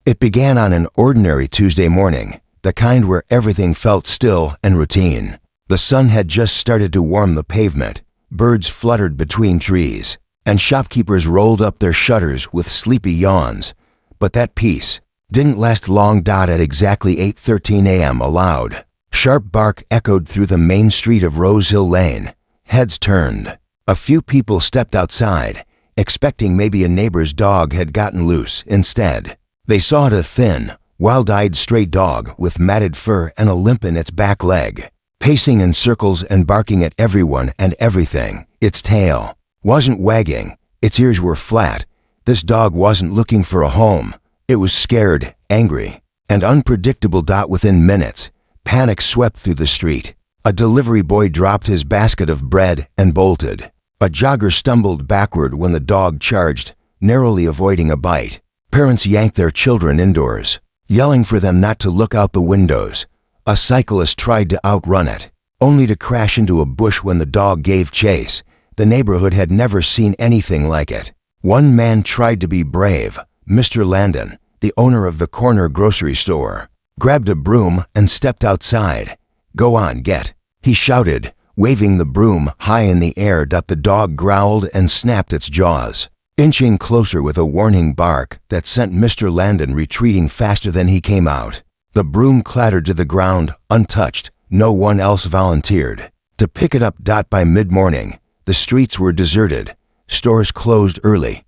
It began on an ordinary Tuesday morning, the kind where everything felt still and routine. The sun had just started to warm the pavement, birds fluttered between trees, and shopkeepers rolled up their shutters with sleepy yawns. But that peace didn't last long. At exactly 8:13 a.m. a loud, sharp bark echoed through the main street of Rosehill Lane. Heads turned. A few people stepped outside, expecting maybe a neighbor's dog had gotten loose. Instead, they saw a thin, wild-eyed stray dog with matted fur and a limp in its back leg, pacing in circles and barking at everyone and everything. Its tail wasn't wagging, its ears were flat. This dog wasn't looking for a home. It was scared, angry, and unpredictable. Within minutes, panic swept through the street. A delivery boy dropped his basket of bread and bolted. A jogger stumbled backward when the dog charged, narrowly avoiding a bite. Parents yanked their children indoors, yelling for them not to look out the windows. A cyclist tried to outrun it, only to crash into a bush when the dog gave chase. The neighborhood had never seen anything like it. One man tried to be brave. Mr. Landon, the owner of the corner grocery store, grabbed a broom and stepped outside. "Go on, get," he shouted, waving the broom high in the air. The dog growled and snapped its jaws, inching closer with a warning bark that sent Mr. Landon retreating faster than he came out. The broom clattered to the ground, untouched. No one else volunteered to pick it up. By mid-morning, the streets were deserted. Stores closed early.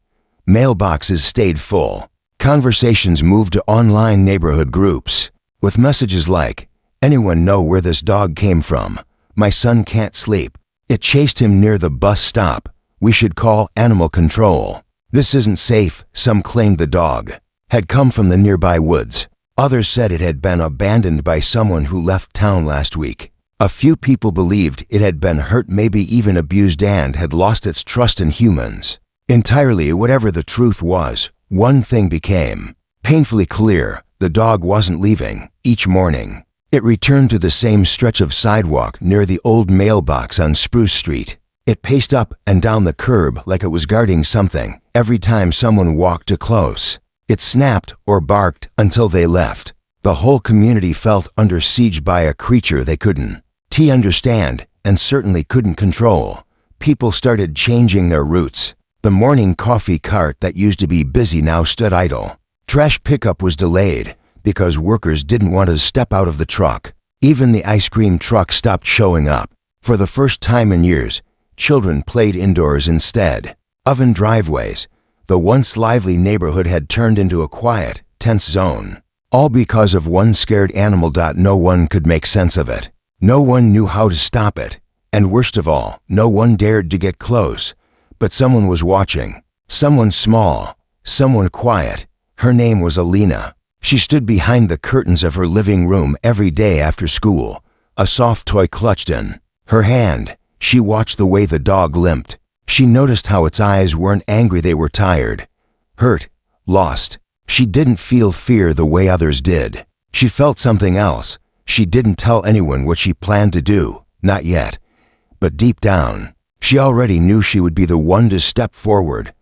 Mailboxes stayed full. Conversations moved to online neighborhood groups, with messages like, "Anyone know where this dog came from? My son can't sleep. It chased him near the bus stop. We should call animal control. This isn't safe." Some claimed the dog had come from the nearby woods. Others said it had been abandoned by someone who left town last week. A few people believed it had been hurt, maybe even abused, and had lost its trust in humans. Entirely, whatever the truth was, one thing became painfully clear: the dog wasn't leaving. Each morning, it returned to the same stretch of sidewalk near the old mailbox on Spruce Street. It paced up and down the curb like it was guarding something. Every time someone walked too close, it snapped or barked until they left. The whole community felt under siege by a creature they couldn't understand and certainly couldn't control. People started changing their routes. The morning coffee cart that used to be busy now stood idle. Trash pickup was delayed because workers didn't want to step out of the truck. Even the ice cream truck stopped showing up. For the first time in years, children played indoors instead. Oven driveways. The once lively neighborhood had turned into a quiet, tense zone. All because of one scared animal. No one could make sense of it. No one knew how to stop it. And worst of all, no one dared to get close. But someone was watching. Someone small. Someone quiet. Her name was Alina. She stood behind the curtains of her living room every day after school, a soft toy clutched in her hand. She watched the way the dog limped. She noticed how its eyes weren't angry, they were tired, hurt, lost. She didn't feel fear the way others did. She felt something else. She didn't tell anyone what she planned to do, not yet. But deep down, she already knew she would be the one to step forward.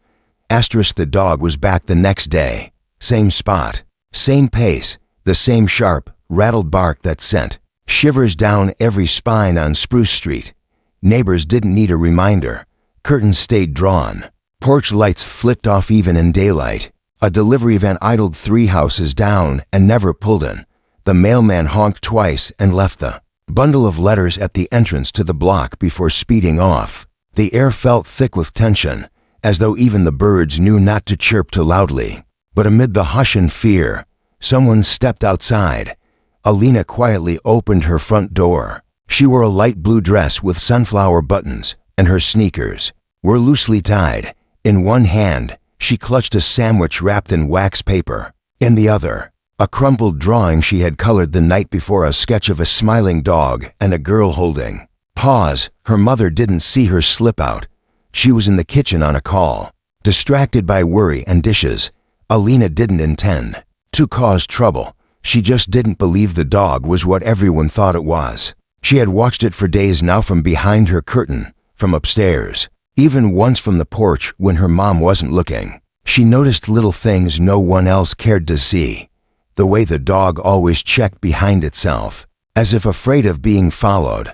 The dog was back the next day. Same spot, same pace, the same sharp, rattled bark that sent shivers down every spine on Spruce Street. Neighbors didn't need a reminder. Curtains stayed drawn. Porch lights flicked off even in daylight. A delivery van idled 3 houses down and never pulled in. The mailman honked twice and left the bundle of letters at the entrance to the block before speeding off. The air felt thick with tension, as though even the birds knew not to chirp too loudly. But amid the hush and fear, someone stepped outside. Alina quietly opened her front door. She wore a light blue dress with sunflower buttons, and her sneakers were loosely tied. In one hand, she clutched a sandwich wrapped in wax paper. In the other, a crumpled drawing she had colored the night before, a sketch of a smiling dog and a girl holding paws. Her mother didn't see her slip out. She was in the kitchen on a call, distracted by worry and dishes. Alina didn't intend to cause trouble. She just didn't believe the dog was what everyone thought it was. She had watched it for days now, from behind her curtain, from upstairs, even once from the porch when her mom wasn't looking. She noticed little things no one else cared to see. The way the dog always checked behind itself, as if afraid of being followed.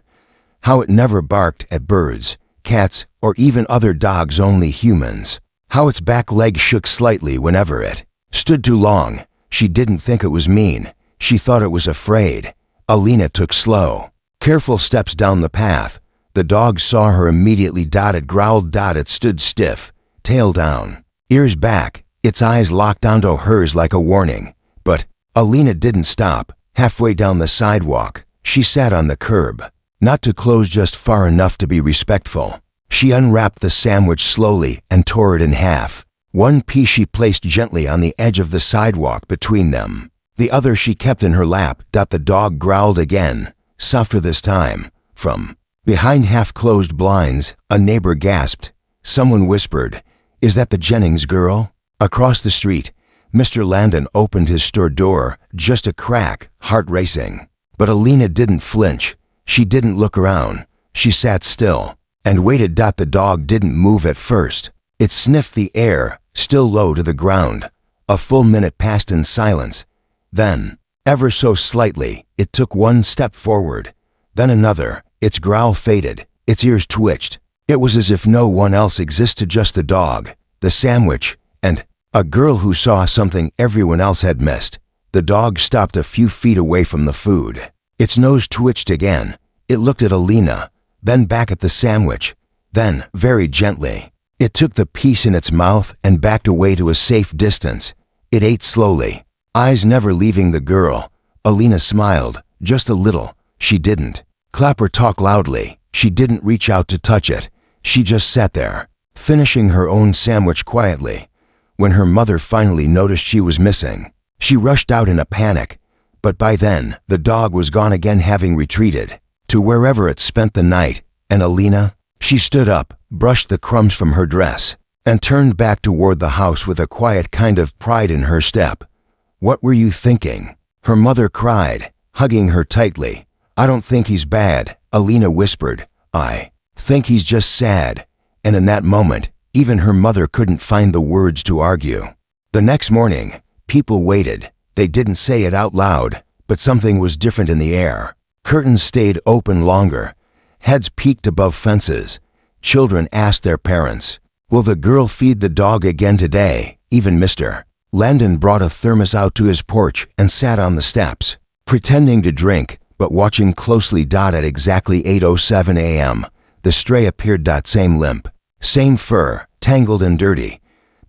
How it never barked at birds, cats, or even other dogs, only humans. How its back leg shook slightly whenever it stood too long. She didn't think it was mean. She thought it was afraid. Alina took slow, careful steps down the path. The dog saw her immediately. It growled. It stood stiff, tail down, ears back, its eyes locked onto hers like a warning. But Alina didn't stop. Halfway down the sidewalk, she sat on the curb, not too close, just far enough to be respectful. She unwrapped the sandwich slowly and tore it in half. One piece she placed gently on the edge of the sidewalk between them. The other she kept in her lap. The dog growled again, softer this time. From behind half-closed blinds, a neighbor gasped. Someone whispered, "Is that the Jennings girl?" Across the street, Mr. Landon opened his store door, just a crack, heart racing. But Alina didn't flinch. She didn't look around. She sat still and waited. The dog didn't move at first. It sniffed the air, still low to the ground. A full minute passed in silence. Then, ever so slightly, it took one step forward. Then another. Its growl faded. Its ears twitched. It was as if no one else existed, just the dog, the sandwich, and a girl who saw something everyone else had missed. The dog stopped a few feet away from the food. Its nose twitched again. It looked at Alina, then back at the sandwich. Then, very gently, it took the piece in its mouth and backed away to a safe distance. It ate slowly, eyes never leaving the girl. Alina smiled, just a little. She didn't clap or talk loudly. She didn't reach out to touch it. She just sat there, finishing her own sandwich quietly. When her mother finally noticed she was missing, she rushed out in a panic. But by then, the dog was gone again, having retreated to wherever it spent the night. And Alina? She stood up, brushed the crumbs from her dress, and turned back toward the house with a quiet kind of pride in her step. "What were you thinking?" her mother cried, hugging her tightly. "I don't think he's bad," Alina whispered. "I think he's just sad." And in that moment, even her mother couldn't find the words to argue. The next morning, people waited. They didn't say it out loud, but something was different in the air. Curtains stayed open longer. Heads peeked above fences. Children asked their parents, "Will the girl feed the dog again today?" Even Mr. Landon brought a thermos out to his porch and sat on the steps, pretending to drink, but watching closely. At exactly 8:07 a.m., the stray appeared. Same limp, same fur, tangled and dirty.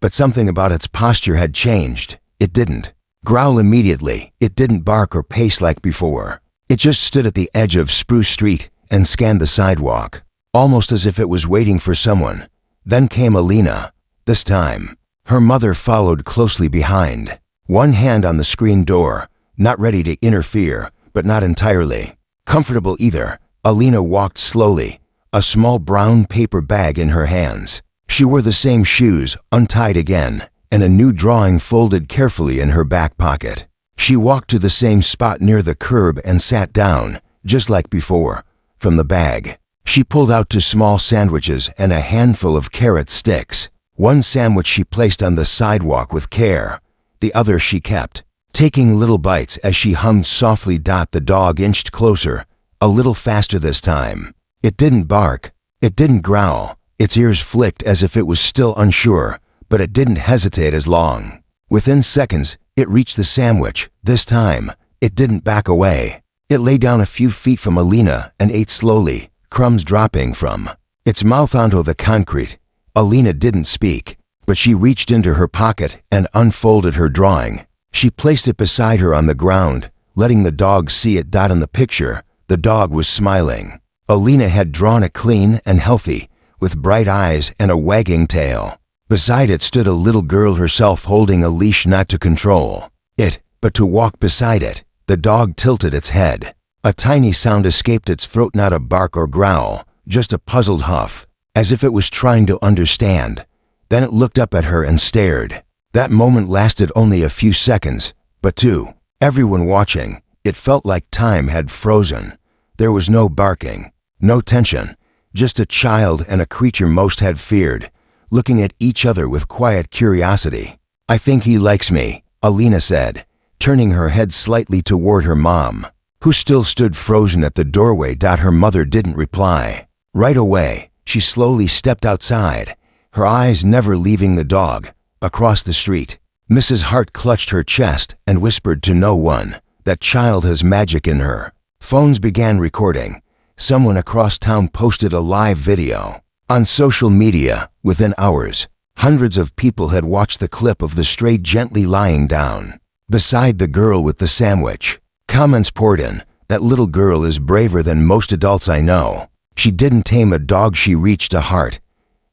But something about its posture had changed. It didn't growl immediately. It didn't bark or pace like before. It just stood at the edge of Spruce Street and scanned the sidewalk, almost as if it was waiting for someone. Then came Alina. This time, her mother followed closely behind, one hand on the screen door, not ready to interfere, but not entirely comfortable either. Alina walked slowly, a small brown paper bag in her hands. She wore the same shoes, untied again, and a new drawing folded carefully in her back pocket. She walked to the same spot near the curb and sat down, just like before. From the bag, she pulled out 2 small sandwiches and a handful of carrot sticks. One sandwich she placed on the sidewalk with care. The other she kept, taking little bites as she hummed softly. The dog inched closer, a little faster this time. It didn't bark. It didn't growl. Its ears flicked as if it was still unsure, but it didn't hesitate as long. Within seconds, it reached the sandwich. This time, it didn't back away. It lay down a few feet from Alina and ate slowly, crumbs dropping from its mouth onto the concrete. Alina didn't speak, but she reached into her pocket and unfolded her drawing. She placed it beside her on the ground, letting the dog see it. In the picture, the dog was smiling. Alina had drawn it clean and healthy, with bright eyes and a wagging tail. Beside it stood a little girl, herself holding a leash, not to control it, but to walk beside it. The dog tilted its head. A tiny sound escaped its throat, not a bark or growl, just a puzzled huff, as if it was trying to understand. Then it looked up at her and stared. That moment lasted only a few seconds, but to everyone watching, it felt like time had frozen. There was no barking, no tension, just a child and a creature most had feared, looking at each other with quiet curiosity. "I think he likes me," Alina said, turning her head slightly toward her mom, who still stood frozen at the doorway. Her mother didn't reply. Right away, she slowly stepped outside, her eyes never leaving the dog. Across the street, Mrs. Hart clutched her chest and whispered to no one, "That child has magic in her." Phones began recording. Someone across town posted a live video. On social media, within hours, hundreds of people had watched the clip of the stray gently lying down beside the girl with the sandwich. Comments poured in. "That little girl is braver than most adults I know. She didn't tame a dog, she reached a heart.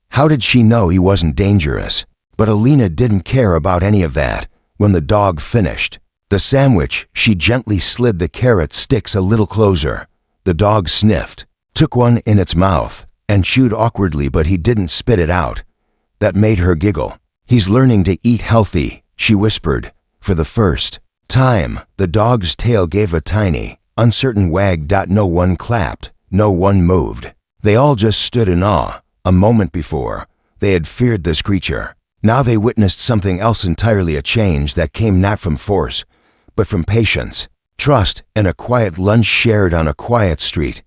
How did she know he wasn't dangerous?" But Alina didn't care about any of that. When the dog finished the sandwich, she gently slid the carrot sticks a little closer. The dog sniffed, took one in its mouth, and chewed awkwardly, but he didn't spit it out. That made her giggle. "He's learning to eat healthy," she whispered. For the first time, the dog's tail gave a tiny, uncertain wag. No one clapped, no one moved. They all just stood in awe. A moment before, they had feared this creature. Now they witnessed something else entirely, a change that came not from force, but from patience, trust, and a quiet lunch shared on a quiet street.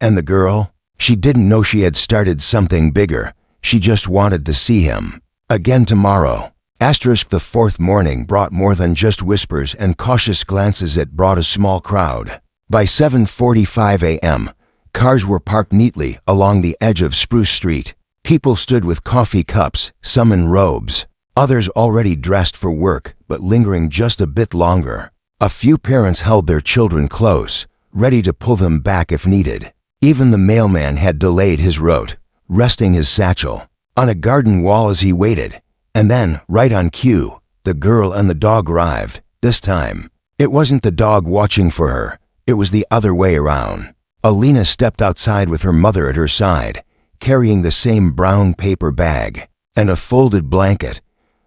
And the girl? She didn't know she had started something bigger. She just wanted to see him again tomorrow. The fourth morning brought more than just whispers and cautious glances. It brought a small crowd. By 7:45 a.m., cars were parked neatly along the edge of Spruce Street. People stood with coffee cups, some in robes, others already dressed for work but lingering just a bit longer. A few parents held their children close, ready to pull them back if needed. Even the mailman had delayed his route, resting his satchel on a garden wall as he waited. And then, right on cue, the girl and the dog arrived. This time, it wasn't the dog watching for her, it was the other way around. Alina stepped outside with her mother at her side, carrying the same brown paper bag and a folded blanket.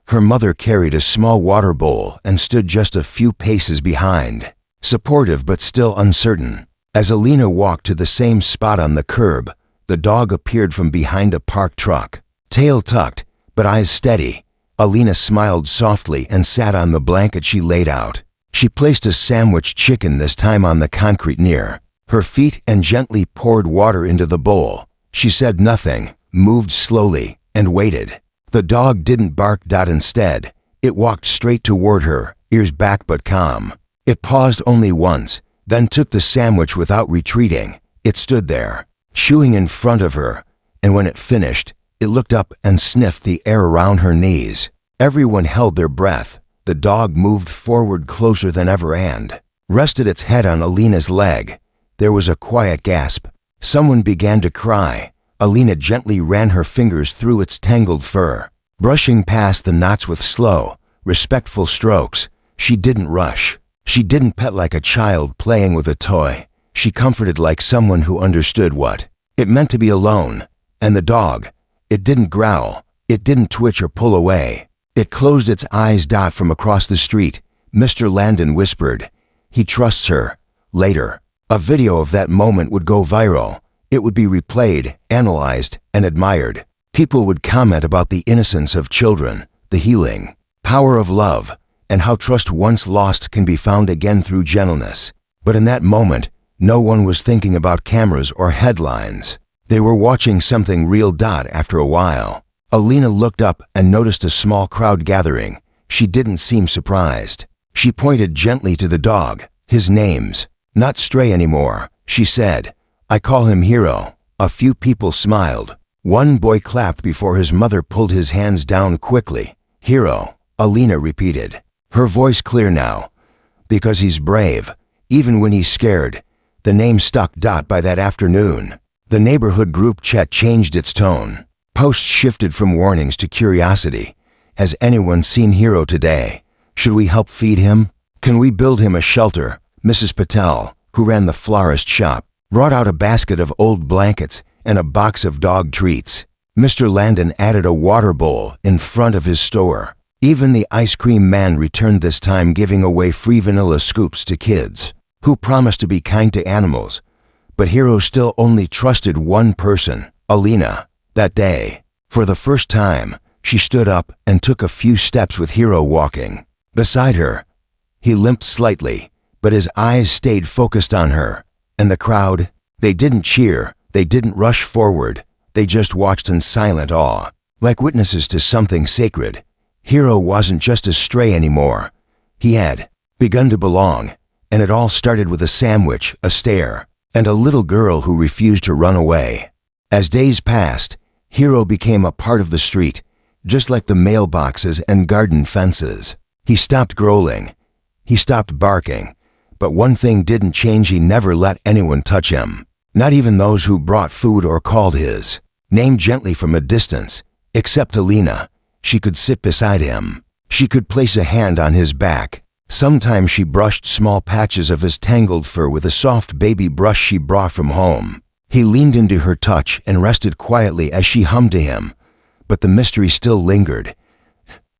Her mother carried a small water bowl and stood just a few paces behind, supportive but still uncertain. As Alina walked to the same spot on the curb, the dog appeared from behind a parked truck, tail tucked, but eyes steady. Alina smiled softly and sat on the blanket she laid out. She placed a sandwich chicken, this time on the concrete near her feet, and gently poured water into the bowl. She said nothing, moved slowly, and waited. The dog didn't bark. Instead, it walked straight toward her, ears back but calm. It paused only once, then took the sandwich without retreating. It stood there, chewing in front of her, and when it finished, it looked up and sniffed the air around her knees. Everyone held their breath. The dog moved forward closer than ever and rested its head on Alina's leg. There was a quiet gasp. Someone began to cry. Alina gently ran her fingers through its tangled fur, brushing past the knots with slow, respectful strokes. She didn't rush. She didn't pet like a child playing with a toy. She comforted like someone who understood what it meant to be alone. And the dog, it didn't growl. It didn't twitch or pull away. It closed its eyes. From across the street, Mr. Landon whispered, "He trusts her." Later, a video of that moment would go viral. It would be replayed, analyzed, and admired. People would comment about the innocence of children, the healing power of love, and how trust once lost can be found again through gentleness. But in that moment, no one was thinking about cameras or headlines. They were watching something real. After a while, Alina looked up and noticed a small crowd gathering. She didn't seem surprised. She pointed gently to the dog. "His name's not Stray anymore," she said. "I call him Hero." A few people smiled. One boy clapped before his mother pulled his hands down quickly. "Hero," Alina repeated, her voice clear now. "Because he's brave, even when he's scared." The name stuck. By that afternoon, the neighborhood group chat changed its tone. Posts shifted from warnings to curiosity. "Has anyone seen Hero today? Should we help feed him? Can we build him a shelter?" Mrs. Patel, who ran the florist shop, brought out a basket of old blankets and a box of dog treats. Mr. Landon added a water bowl in front of his store. Even the ice cream man returned, this time giving away free vanilla scoops to kids who promised to be kind to animals. But Hero still only trusted one person, Alina. That day, For the first time, she stood up and took a few steps with Hiro walking beside her. He limped slightly, but his eyes stayed focused on her. And the crowd, they didn't cheer, they didn't rush forward, they just watched in silent awe, like witnesses to something sacred. Hiro wasn't just a stray anymore. He had begun to belong, and it all started with a sandwich, a stare, and a little girl who refused to run away. As days passed, Hiro became a part of the street, just like the mailboxes and garden fences. He stopped growling. He stopped barking. But one thing didn't change: he never let anyone touch him. Not even those who brought food or called his name gently from a distance. Except Alina. She could sit beside him. She could place a hand on his back. Sometimes she brushed small patches of his tangled fur with a soft baby brush she brought from home. He leaned into her touch and rested quietly as she hummed to him. But the mystery still lingered.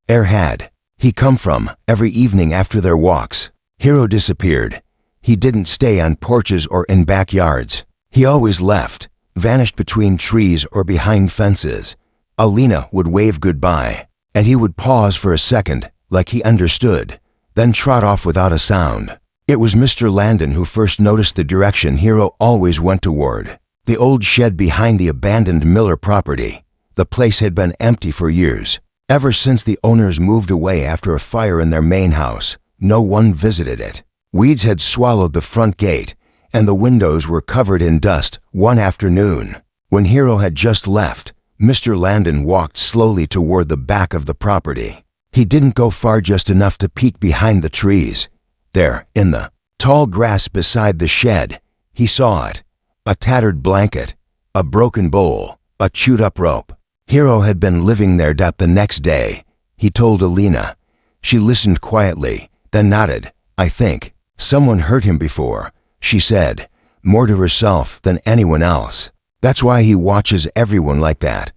Where had he come from? Every evening after their walks, Hiro disappeared. He didn't stay on porches or in backyards. He always left, vanished between trees or behind fences. Alina would wave goodbye, and he would pause for a second, like he understood, then trot off without a sound. It was Mr. Landon who first noticed the direction Hiro always went toward. The old shed behind the abandoned Miller property. The place had been empty for years. Ever since the owners moved away after a fire in their main house, no one visited it. Weeds had swallowed the front gate, and the windows were covered in dust. One afternoon, when Hiro had just left, Mr. Landon walked slowly toward the back of the property. He didn't go far, just enough to peek behind the trees. There, in the tall grass beside the shed, he saw it. A tattered blanket, a broken bowl, a chewed-up rope. Hiro had been living there. The next day, he told Alina. She listened quietly, then nodded. I think someone hurt him before, she said, more to herself than anyone else. That's why he watches everyone like that.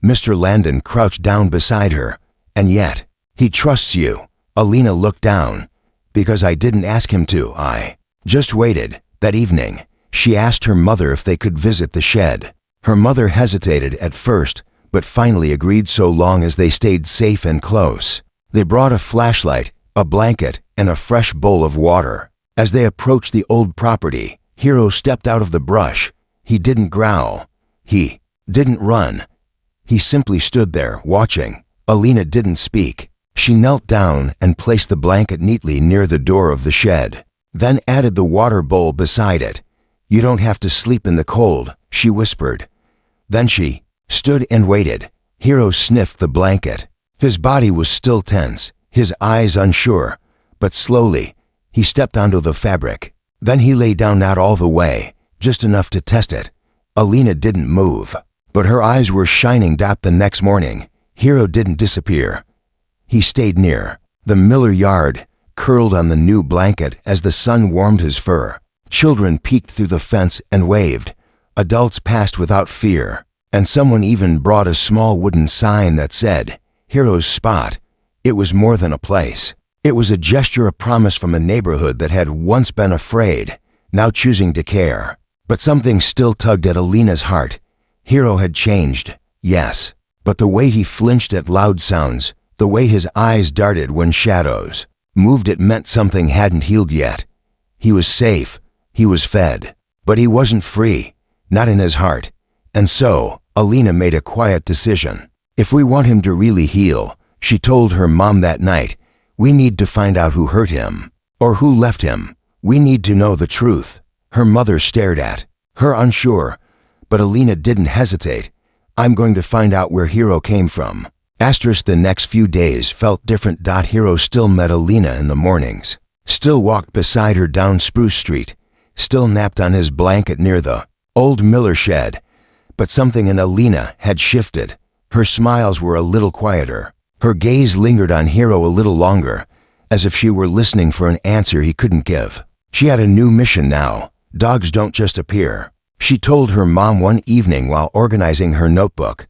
Mr. Landon crouched down beside her. And yet, he trusts you. Alina looked down. Because I didn't ask him to, I just waited. That evening, she asked her mother if they could visit the shed. Her mother hesitated at first, but finally agreed so long as they stayed safe and close. They brought a flashlight, a blanket, and a fresh bowl of water. As they approached the old property, Hiro stepped out of the brush. He didn't growl. He didn't run. He simply stood there, watching. Alina didn't speak. She knelt down and placed the blanket neatly near the door of the shed, then added the water bowl beside it. You don't have to sleep in the cold, she whispered. Then she stood and waited. Hiro sniffed the blanket. His body was still tense, his eyes unsure, but slowly, he stepped onto the fabric. Then he lay down, not all the way, just enough to test it. Alina didn't move, but her eyes were shining. The next morning, Hiro didn't disappear. He stayed near the Miller yard, curled on the new blanket as the sun warmed his fur. Children peeked through the fence and waved. Adults passed without fear, and someone even brought a small wooden sign that said, Hiro's Spot. It was more than a place. It was a gesture, a promise from a neighborhood that had once been afraid, now choosing to care. But something still tugged at Alina's heart. Hiro had changed, yes, but the way he flinched at loud sounds, the way his eyes darted when shadows moved, it meant something hadn't healed yet. He was safe, he was fed, but he wasn't free, not in his heart. And so, Alina made a quiet decision. If we want him to really heal, she told her mom that night, we need to find out who hurt him, or who left him. We need to know the truth. Her mother stared at her, unsure, but Alina didn't hesitate. I'm going to find out where Hiro came from. The next few days felt different. Hiro still met Alina in the mornings, still walked beside her down Spruce Street, still napped on his blanket near the old Miller shed. But something in Alina had shifted. Her smiles were a little quieter. Her gaze lingered on Hiro a little longer, as if she were listening for an answer he couldn't give. She had a new mission now. Dogs don't just appear. She told her mom one evening while organizing her notebook.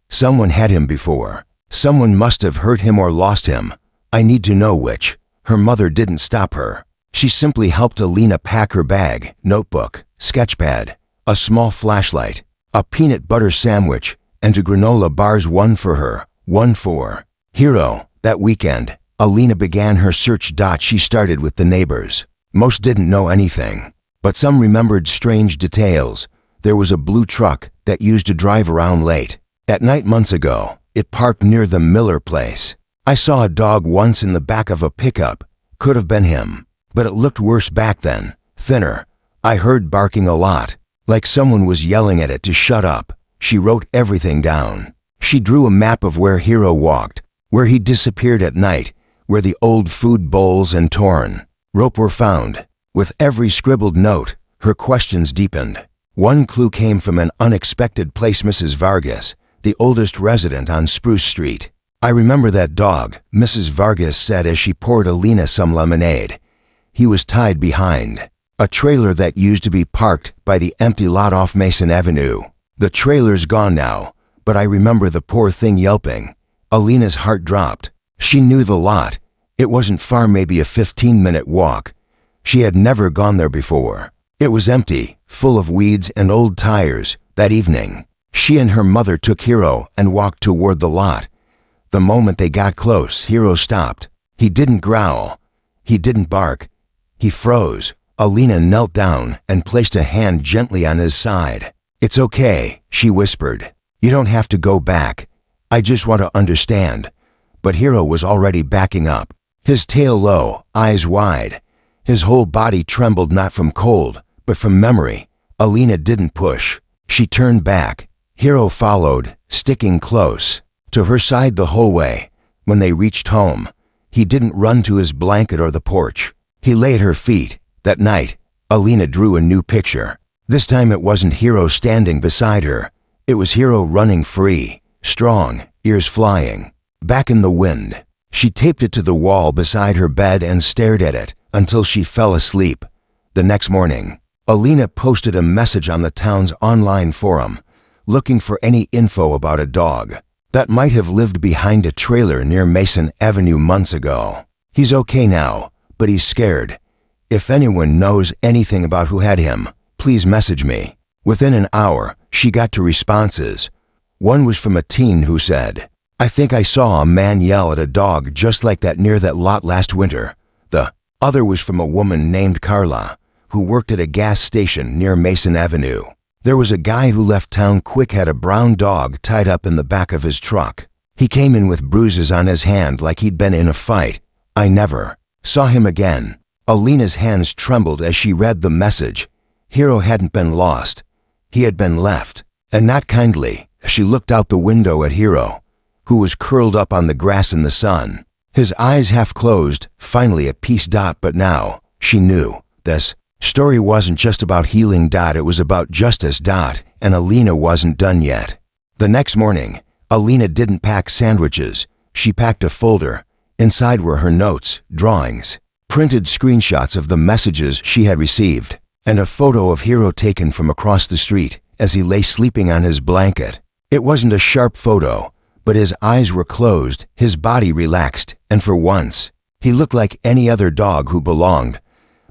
Someone had him before. Someone must have hurt him or lost him. I need to know which. Her mother didn't stop her. She simply helped Alina pack her bag, notebook, sketchpad, a small flashlight, a peanut butter sandwich, and to granola bars, one for her, one for Hero. That weekend, Alina began her search. She started with the neighbors. Most didn't know anything, but some remembered strange details. There was a blue truck that used to drive around late at night months ago. It parked near the Miller place. I saw a dog once in the back of a pickup. Could have been him, but it looked worse back then, thinner. I heard barking a lot, like someone was yelling at it to shut up. She wrote everything down. She drew a map of where Hero walked, where he disappeared at night, where the old food bowls and torn rope were found. With every scribbled note, her questions deepened. One clue came from an unexpected place: Mrs. Vargas, the oldest resident on Spruce Street. I remember that dog, Mrs. Vargas said as she poured Alina some lemonade. He was tied behind a trailer that used to be parked by the empty lot off Mason Avenue. The trailer's gone now, but I remember the poor thing yelping. Alina's heart dropped. She knew the lot. It wasn't far, maybe a 15-minute walk. She had never gone there before. It was empty, full of weeds and old tires. That evening, she and her mother took Hero and walked toward the lot. The moment they got close, Hero stopped. He didn't growl. He didn't bark. He froze. Alina knelt down and placed a hand gently on his side. "It's okay," she whispered. "You don't have to go back. I just want to understand." But Hero was already backing up, his tail low, eyes wide. His whole body trembled, not from cold, but from memory. Alina didn't push. She turned back. Hero followed, sticking close to her side the whole way. When they reached home, he didn't run to his blanket or the porch. He lay at her feet. That night, Alina drew a new picture. This time it wasn't Hero standing beside her. It was Hero running free, strong, ears flying, back in the wind. She taped it to the wall beside her bed and stared at it until she fell asleep. The next morning, Alina posted a message on the town's online forum, looking for any info about a dog that might have lived behind a trailer near Mason Avenue months ago. "He's okay now, but he's scared. If anyone knows anything about who had him, please message me." Within an hour, she got two responses. One was from a teen who said, "I think I saw a man yell at a dog just like that near that lot last winter." The other was from a woman named Carla, who worked at a gas station near Mason Avenue. "There was a guy who left town quick, had a brown dog tied up in the back of his truck. He came in with bruises on his hand like he'd been in a fight. I never saw him again." Alina's hands trembled as she read the message. Hero hadn't been lost. He had been left, and not kindly. She looked out the window at Hero, who was curled up on the grass in the sun, his eyes half closed, finally at peace. But now, she knew, this story wasn't just about healing. It was about justice. And Alina wasn't done yet. The next morning, Alina didn't pack sandwiches. She packed a folder. Inside were her notes, drawings, printed screenshots of the messages she had received, and a photo of Hero taken from across the street as he lay sleeping on his blanket. It wasn't a sharp photo, but his eyes were closed, his body relaxed, and for once, he looked like any other dog who belonged.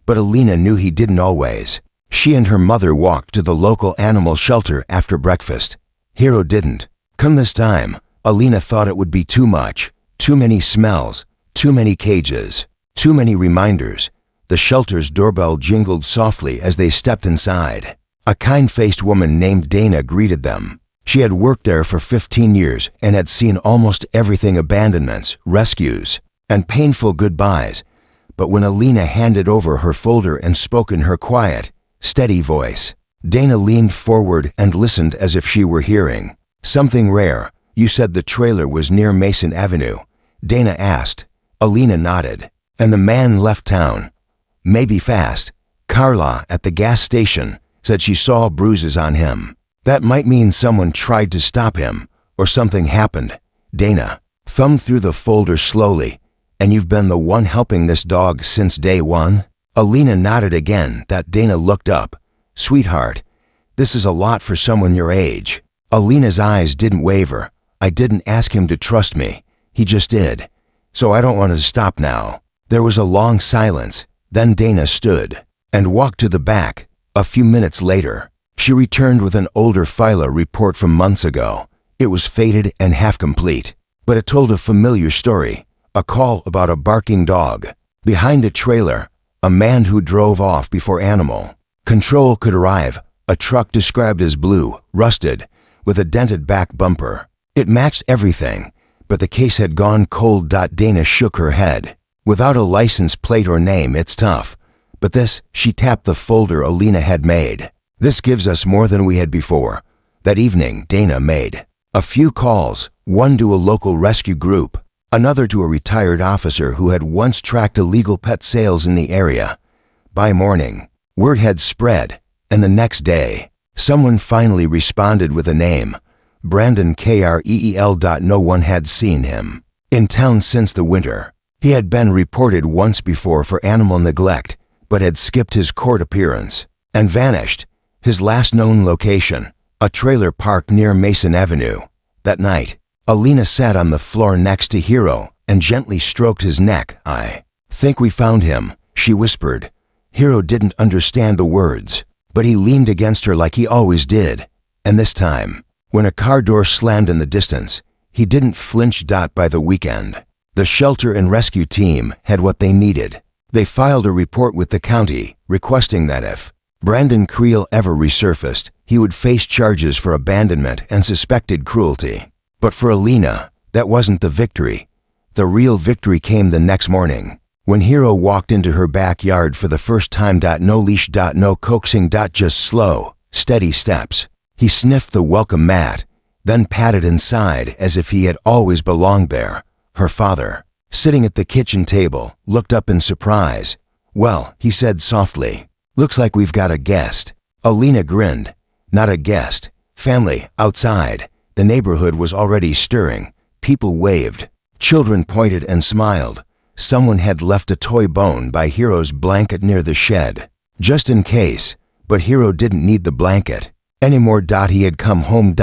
But Alina knew he didn't always. She and her mother walked to the local animal shelter after breakfast. Hero didn't come this time. Alina thought it would be too much, too many smells, too many cages, too many reminders. The shelter's doorbell jingled softly as they stepped inside. A kind-faced woman named Dana greeted them. She had worked there for 15 years and had seen almost everything: abandonments, rescues, and painful goodbyes. But when Alina handed over her folder and spoke in her quiet, steady voice, Dana leaned forward and listened as if she were hearing something rare. "You said the trailer was near Mason Avenue?" Dana asked. Alina nodded. "And the man left town? Maybe fast. Carla at the gas station said she saw bruises on him. That might mean someone tried to stop him, or something happened." Dana thumbed through the folder slowly. "And you've been the one helping this dog since day one?" Alina nodded again. That Dana looked up. "Sweetheart, this is a lot for someone your age." Alina's eyes didn't waver. "I didn't ask him to trust me. He just did. So I don't want to stop now." There was a long silence. Then Dana stood and walked to the back. A few minutes later, she returned with an older file report from months ago. It was faded and half-complete, but it told a familiar story, a call about a barking dog. Behind a trailer, a man who drove off before animal control could arrive, a truck described as blue, rusted, with a dented back bumper. It matched everything, but the case had gone cold. Dana shook her head. Without a license plate or name, it's tough. But this, she tapped the folder Alina had made. This gives us more than we had before. That evening, Dana made a few calls, one to a local rescue group, another to a retired officer who had once tracked illegal pet sales in the area. By morning, word had spread, and the next day, someone finally responded with a name, Brandon Kreel. No one had seen him in town since the winter. He had been reported once before for animal neglect, but had skipped his court appearance and vanished. His last known location, a trailer park near Mason Avenue. That night, Alina sat on the floor next to Hiro and gently stroked his neck. "I think we found him," she whispered. Hiro didn't understand the words, but he leaned against her like he always did. And this time, when a car door slammed in the distance, he didn't flinch. By the weekend, the shelter and rescue team had what they needed. They filed a report with the county, requesting that if Brandon Kreel ever resurfaced, he would face charges for abandonment and suspected cruelty. But for Alina, that wasn't the victory. The real victory came the next morning, when Hiro walked into her backyard for the first time. No leash, no coaxing, just slow, steady steps. He sniffed the welcome mat, then patted inside as if he had always belonged there. Her father, sitting at the kitchen table, looked up in surprise. "Well," he said softly, "looks like we've got a guest." Alina grinned. Not a guest. Family, outside. The neighborhood was already stirring. People waved. Children pointed and smiled. Someone had left a toy bone by Hiro's blanket near the shed, just in case, but Hiro didn't need the blanket anymore. He had come home.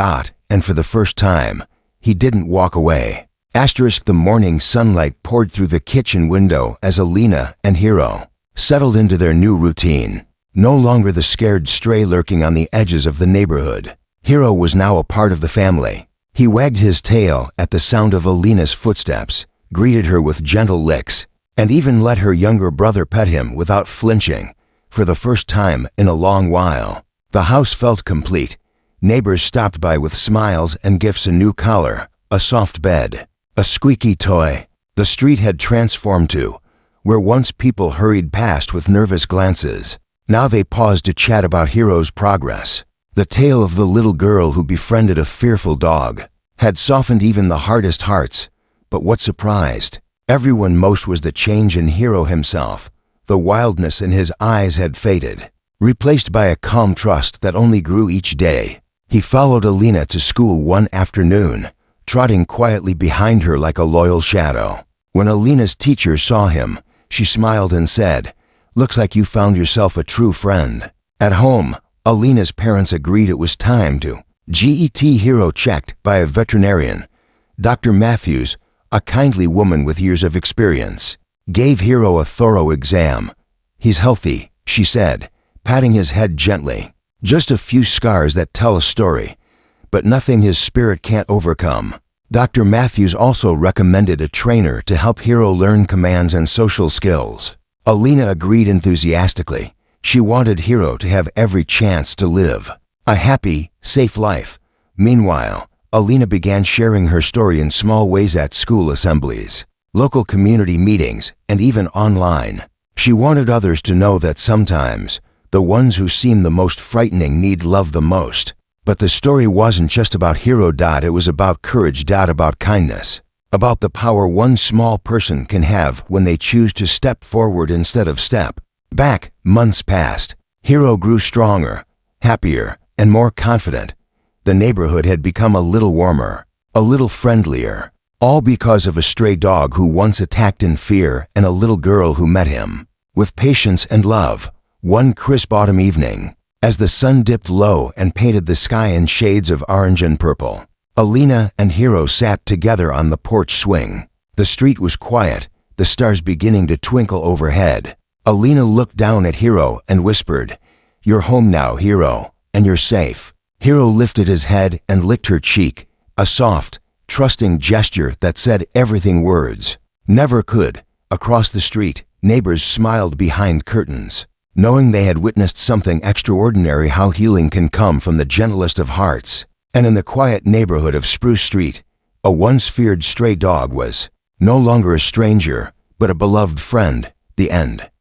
And for the first time, he didn't walk away. The morning sunlight poured through the kitchen window as Alina and Hiro settled into their new routine. No longer the scared stray lurking on the edges of the neighborhood. Hiro was now a part of the family. He wagged his tail at the sound of Alina's footsteps, greeted her with gentle licks, and even let her younger brother pet him without flinching. For the first time in a long while, the house felt complete. Neighbors stopped by with smiles and gifts: a new collar, a soft bed, a squeaky toy. The street had transformed to where once people hurried past with nervous glances. Now they paused to chat about Hiro's progress. The tale of the little girl who befriended a fearful dog had softened even the hardest hearts. But what surprised everyone most was the change in Hiro himself. The wildness in his eyes had faded, replaced by a calm trust that only grew each day. He followed Alina to school one afternoon, trotting quietly behind her like a loyal shadow. When Alina's teacher saw him, she smiled and said, "Looks like you found yourself a true friend." At home, Alina's parents agreed it was time to get Hiro checked by a veterinarian. Dr. Matthews, a kindly woman with years of experience, gave Hiro a thorough exam. "He's healthy," she said, patting his head gently. "Just a few scars that tell a story, but nothing his spirit can't overcome." Dr. Matthews also recommended a trainer to help Hiro learn commands and social skills. Alina agreed enthusiastically. She wanted Hiro to have every chance to live a happy, safe life. Meanwhile, Alina began sharing her story in small ways at school assemblies, local community meetings, and even online. She wanted others to know that sometimes the ones who seem the most frightening need love the most. But the story wasn't just about Hiro. It was about courage. About kindness. About the power one small person can have when they choose to step forward instead of step back. Months passed. Hiro grew stronger, happier, and more confident. The neighborhood had become a little warmer, a little friendlier, all because of a stray dog who once attacked in fear and a little girl who met him with patience and love. One crisp autumn evening, as the sun dipped low and painted the sky in shades of orange and purple, Alina and Hiro sat together on the porch swing. The street was quiet, the stars beginning to twinkle overhead. Alina looked down at Hiro and whispered, "You're home now, Hiro, and you're safe." Hiro lifted his head and licked her cheek, A soft, trusting gesture that said everything words never could. Across the street, neighbors smiled behind curtains, knowing they had witnessed something extraordinary. How healing can come from the gentlest of hearts. And in the quiet neighborhood of Spruce Street, a once feared stray dog was no longer a stranger, but a beloved friend. The end.